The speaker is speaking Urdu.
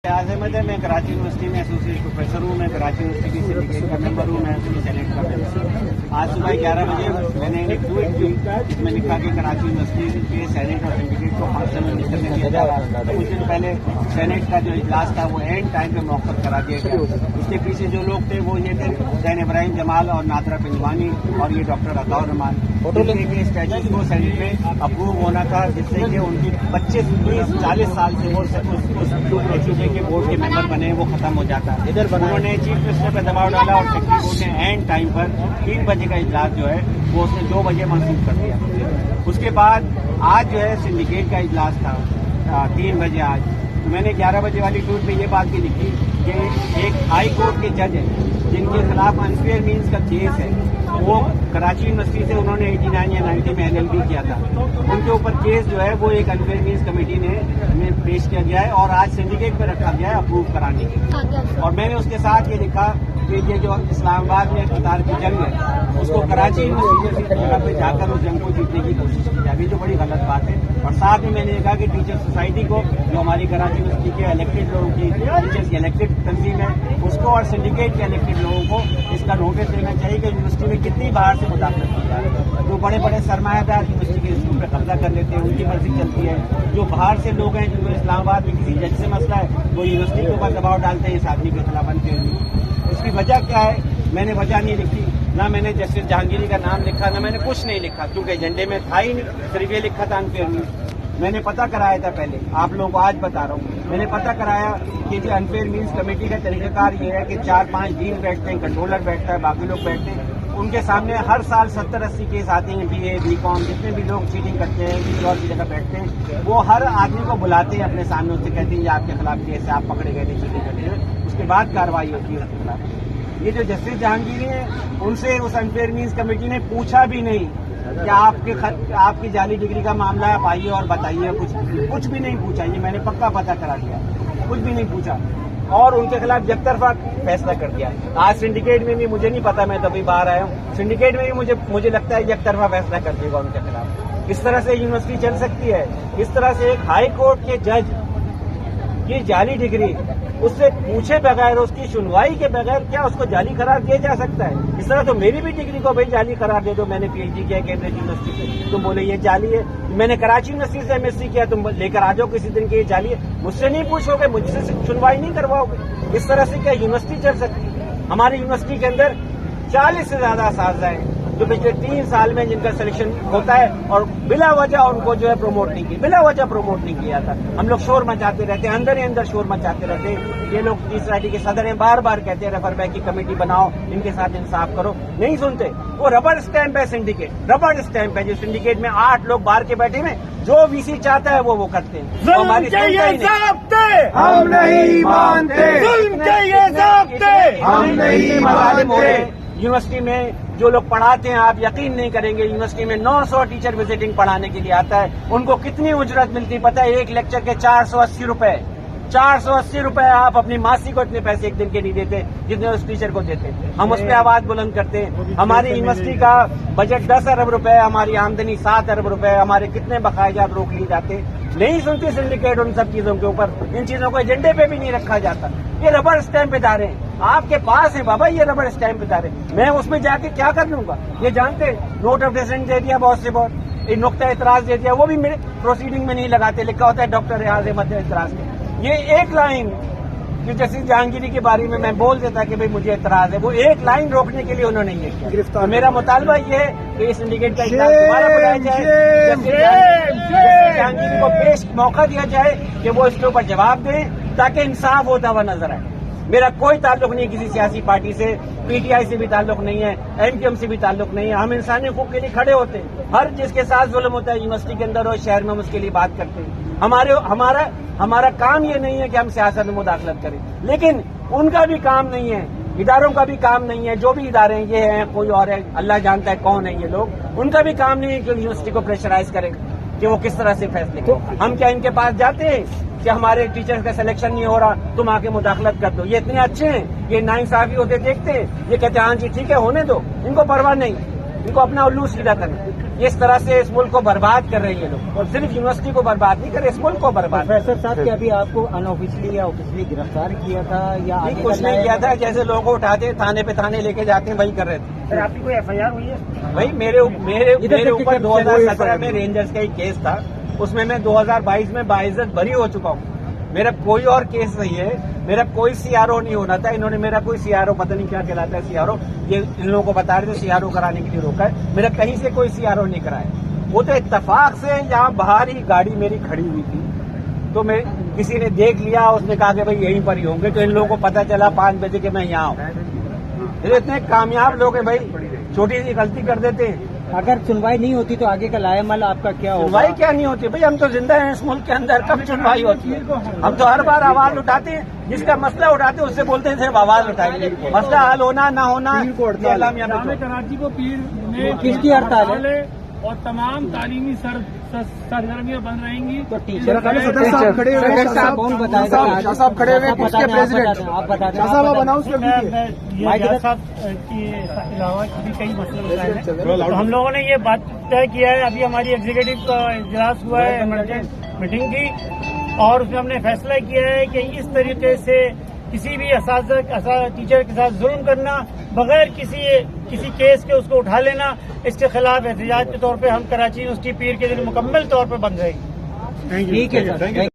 اعظم احمد ہے، میں کراچی یونیورسٹی میں ایسوسیٹ پروفیسر ہوں. میں کراچی یونیورسٹی کی سنڈیکیٹ کا ممبر ہوں. میں اس کی سینیٹ کا ممبر ہوں. آج صبح 11 بجے میں نے ایک ٹویٹ کی جس میں لکھا کہ کراچی یونیورسٹی کے سینیٹ اور سنڈیکیٹ کو فنکشن میں کرنے دیا جا رہا ہے. کچھ دن پہلے سینیٹ کا جو اجلاس تھا وہ اینڈ ٹائم پہ موقف کرا دیا گیا. اس کے پیچھے جو لوگ تھے وہ یہ تھے زین ابراہیم جمال اور نادرہ پنجوانی اور یہ ڈاکٹر عطاء الرحمان. اسٹیچوز کو سینیٹ میں اپروو ہونا تھا جس سے کہ ان کی 25-30-40 سال سے وہ کے بورڈ کے ممبر بنے وہ ختم ہو جاتا. انہوں نے چیف منسٹر پہ دباؤ ڈالا اور سیکرٹری بورڈ نے اینڈ ٹائم پر 3 بجے کا اجلاس جو ہے وہ اس نے 2 بجے منسوخ کر دیا. اس کے بعد آج جو ہے سنڈیکیٹ کا اجلاس تھا 3 بجے. آج میں نے 11 بجے والی ٹویٹ میں یہ بات بھی لکھی کہ ایک ہائی کورٹ کے جج ہیں جن کے خلاف انفیئر مینس کا کیس ہے. وہ کراچی یونیورسٹی سے انہوں نے 89 یا 90 میں LLB کیا تھا. ان کے اوپر کیس جو ہے وہ ایک انفیئر مینس کمیٹی نے پیش کیا گیا ہے اور آج سنڈیکیٹ پہ رکھا گیا ہے اپروو کرانے کے لیے. اور میں نے اس کے ساتھ یہ لکھا کہ یہ جو اسلام آباد میں اقتدار کی جنگ ہے اس کو کراچی یونیورسٹی جیسی جگہ پہ جا کر اس جنگ کو جیتنے کی کوشش کی جائے. جو بڑی غلط بات ہے. اور ساتھ ہی میں نے کہا کہ ٹیچر سوسائٹی کو جو ہماری کراچی یونیورسٹی کے الیکٹڈ لوگوں کی ٹیچرس کی الیکٹڈ تنظیم ہے اس کو اور سنڈیکیٹ کے الیکٹڈ لوگوں کو اس کا نوٹس دینا چاہیے کہ یونیورسٹی میں کتنی باہر سے مداخلت کی جائے. جو بڑے بڑے سرمایہ دار یونیورسٹی کے اسکول پہ قبضہ کر لیتے ہیں ان کی مرضی چلتی ہے. جو باہر سے لوگ ہیں جن کو اسلام آباد میں کسی جج سے مسئلہ ہے وہ یونیورسٹی کے اوپر دباؤ ڈالتے ہیں اس آدمی کے خلاف بنتے ہیں. اس کی وجہ کیا ہے میں نے وجہ نہیں لکھی. نہ میں نے جسٹس جہانگیری کا نام لکھا نہ میں نے کچھ نہیں لکھا کیونکہ ایجنڈے میں تھا ہی نہیں. صرف یہ لکھا تھا انفیئر مینس. میں نے پتہ کرایا تھا پہلے آپ لوگوں کو آج بتا رہا ہوں. میں نے پتہ کرایا کہ جو انفیئر مینس کمیٹی کا طریقہ کار یہ ہے کہ 4-5 ڈین بیٹھتے ہیں, کنٹرولر بیٹھتا ہے, باقی لوگ بیٹھتے ہیں. ان کے سامنے ہر سال 70-80 کیس آتے ہیں. BA BCom جتنے بھی لوگ چیٹنگ کرتے ہیں کسی اور کی جگہ بیٹھتے ہیں وہ ہر آدمی کو بلاتے ہیں اپنے سامنے. اس سے کہتے ہیں یہ آپ کے خلاف کیس ہے, آپ پکڑے گئے تھے, چیٹنگ کرتے ہیں. اس کے بعد کارروائی ہوتی ہے اس کے خلاف. یہ جو جسٹس جہانگیری ہیں ان سے اس انفیئر مینس کمیٹی نے پوچھا بھی نہیں کہ آپ کی جعلی ڈگری کا معاملہ ہے, آپ آئیے اور بتائیے. کچھ بھی نہیں پوچھا. یہ میں نے پکا پتہ کرا دیا. کچھ بھی نہیں پوچھا اور ان کے خلاف یک طرفہ فیصلہ کر دیا. آج سنڈیکیٹ میں بھی مجھے نہیں پتا, میں تبھی باہر آیا ہوں. سنڈیکیٹ میں بھی مجھے لگتا ہے یک طرفہ فیصلہ کر دے گا ان کے خلاف. اس طرح سے یونیورسٹی چل سکتی ہے؟ اس طرح سے ایک ہائی کورٹ کے جج کی جعلی ڈگری اس سے پوچھے بغیر, اس کی سنوائی کے بغیر کیا اس کو جعلی قرار دیا جا سکتا ہے؟ اس طرح تو میری بھی ڈگری کو بھائی جعلی قرار دے دو. میں نے PhD کیا کیمبرج یونیورسٹی سے, تم بولے یہ جعلی ہے. میں نے کراچی یونیورسٹی سے MSc کیا, تم لے کر آ جاؤ کسی دن کے یہ جعلی ہے. مجھ سے نہیں پوچھو گے, مجھ سے سنوائی نہیں کرواؤ گے. اس طرح سے کیا یونیورسٹی چل سکتی ہے؟ ہماری یونیورسٹی کے اندر 40 سے زیادہ اساتذہ ہیں جو پچھلے 3 سال میں جن کا سلیکشن ہوتا ہے اور بلا وجہ ان کو جو ہے پروموٹ نہیں کی, بلا وجہ پروموٹ نہیں کیا تھا. ہم لوگ شور مچاتے رہتے ہیں, اندر ہی اندر شور مچاتے رہتے ہیں. یہ لوگ سوسائٹی کے صدر ہیں, بار بار کہتے ہیں ریفر بیک کی کمیٹی بناؤ, ان کے ساتھ انصاف کرو. نہیں سنتے. وہ ربڑ اسٹیمپ ہے سنڈیکیٹ, ربڑ اسٹیمپ ہے. جو سنڈیکیٹ میں 8 لوگ باہر کے بیٹھے ہیں, جو VC چاہتا ہے وہ کرتے ہیں. ہماری ہم نہیں مانتے, ہم نہیں مانتے. یونیورسٹی میں جو لوگ پڑھاتے ہیں آپ یقین نہیں کریں گے, یونیورسٹی میں 900 ٹیچر وزٹنگ پڑھانے کے لیے آتا ہے. ان کو کتنی اجرت ملتی پتہ ہے؟ ایک لیکچر کے 480 روپے. 480 روپے. آپ اپنی ماسی کو اتنے پیسے ایک دن کے نہیں دیتے جتنے اس ٹیچر کو دیتے. ہم اس پہ آواز بلند کرتے ہیں. ہماری یونیورسٹی کا بجٹ 10 ارب روپے, ہماری آمدنی 7 ارب روپے. ہمارے کتنے بقایا جات روک لیے جاتے. نہیں سنتی سنڈیکیٹ ان سب چیزوں کے اوپر. ان چیزوں کو ایجنڈے پہ بھی نہیں رکھا جاتا. یہ ربڑ اسٹیمپ ادارے ہیں, آپ کے پاس ہیں بابا یہ ربڑ اسٹیمپ ادارے. میں اس میں جا کے کیا کر لوں گا؟ یہ جانتے نوٹ آف ڈیسنٹ دے دیا بہت سے بہت, ایک نقطہ اعتراض دے دیا, وہ بھی میرے پروسیڈنگ میں نہیں لگاتے. لکھا ہوتا ہے ڈاکٹر ریاض احمد اعتراض کے. یہ ایک لائن جو جسٹس جہانگیری کے بارے میں بول دیتا کہ بھئی مجھے اعتراض ہے, وہ ایک لائن روکنے کے لیے انہوں نے یہ کیا. میرا مطالبہ یہ ہے کہ اس سنڈیکیٹ کا اجلاس دوبارہ بلایا جائے, جسٹس جہانگیری کو پیش موقع دیا جائے کہ وہ اس کے اوپر جواب دیں تاکہ انصاف ہوتا ہوا نظر آئے. میرا کوئی تعلق نہیں کسی سیاسی پارٹی سے, PTI سے بھی تعلق نہیں ہے, MQM سے بھی تعلق نہیں ہے. ہم انسانی حقوق کے لیے کھڑے ہوتے ہیں. ہر جس کے ساتھ ظلم ہوتا ہے یونیورسٹی کے اندر اور شہر میں, ہم اس کے لیے بات کرتے ہیں. ہمارا کام یہ نہیں ہے کہ ہم سیاست میں مداخلت کریں, لیکن ان کا بھی کام نہیں ہے, اداروں کا بھی کام نہیں ہے. جو بھی ادارے ہیں یہ ہیں, کوئی اور ہے, اللہ جانتا ہے کون ہے یہ لوگ. ان کا بھی کام نہیں ہے کہ یونیورسٹی کو پریشرائز کریں کہ وہ کس طرح سے فیصلے کریں. ہم کیا ان کے پاس جاتے ہیں کہ ہمارے ٹیچر کا سلیکشن نہیں ہو رہا, تم آ کے مداخلت کر دو؟ یہ اتنے اچھے ہیں, یہ ناانصافی ہوتے دیکھتے ہیں, یہ کہتے ہیں ہاں جی ٹھیک ہے ہونے دو. ان کو پرواہ نہیں, ان کو اپنا الو سیدھا کریں. اس طرح سے اس ملک کو برباد کر رہے ہیں یہ لوگ، اور صرف یونیورسٹی کو برباد نہیں کر رہے، اس ملک کو برباد کر رہے ہیں۔ پروفیسر صاحب کیا ابھی آپ کو ان آفیشلی یا آفیشلی گرفتار کیا تھا یا نہیں، کچھ نہیں کیا تھا، جیسے لوگوں کو اٹھاتے ہیں تھانے پہ تھانے لے کے جاتے ہیں وہی کر رہے تھے۔ سر آپ کی کوئی ایف آئی آر ہوئی ہے؟ بھائی میرے اوپر 2017 میں رینجرز کا ہی کیس تھا، اس میں 2022 میں باعزت بری ہو چکا ہوں۔ میرا کوئی اور کیس نہیں ہے، میرا کوئی سی آر او نہیں ہونا تھا، انہوں نے میرا کوئی سی آر او پتہ نہیں کیا کہلاتا ہے سی آر او، یہ ان لوگوں کو بتا رہے تھے سی آر او کرانے کے لیے روکا ہے، میرا کہیں سے کوئی سی آر او نہیں کرایا۔ وہ تو اتفاق سے یہاں باہر ہی گاڑی میری کھڑی ہوئی تھی، تو میں کسی نے دیکھ لیا، اس نے کہا کہ بھائی یہیں پر ہی ہوں گے، تو ان لوگوں کو پتہ چلا 5 بجے کہ میں یہاں ہوں۔ یہ اتنے کامیاب لوگ ہیں بھائی، چھوٹی سی غلطی کر دیتے ہیں۔ اگر سنوائی نہیں ہوتی تو آگے کا لائے عمل آپ کا کیا ہوگا؟ سنوائی کیا نہیں ہوتی بھائی، ہم تو زندہ ہیں اس ملک کے اندر، کب سنوائی ہوتی ہے؟ ہم تو ہر بار آواز اٹھاتے ہیں، جس کا مسئلہ اٹھاتے ہیں اس سے بولتے ہیں صرف آواز اٹھائیے، مسئلہ حل ہونا نہ ہونا یہ علام یہاں پہ کراچی کو پیر میں کس کی ہڑتال ہے؟ اور تمام تعلیمی سرگرمیاں بند رہیں گی۔ تو ٹیچر کون بتائے گا؟ شاہ صاحب کھڑے ہوئے ہیں، اس کے پریزیڈنٹ آپ بتا دیں، شاہ صاحب آپ اناؤنس کر دیجیے۔ یہ صاحب کے علاوہ بھی کئی مسئلے مسائل ہیں، تو ہم لوگوں نے یہ بات طے کیا ہے، ابھی ہماری ایگزیکٹو کا اجلاس ہوا ہے ایمرجنٹ میٹنگ کی، اور اس میں ہم نے فیصلہ کیا ہے کہ اس طریقے سے کسی بھی ٹیچر کے ساتھ ظلم کرنا بغیر کسی کیس کے اس کو اٹھا لینا، اس کے خلاف احتجاج کے طور پہ ہم کراچی یونیورسٹی پیر کے دن مکمل طور پر بند رہیں گے۔ ٹھیک ہے سر۔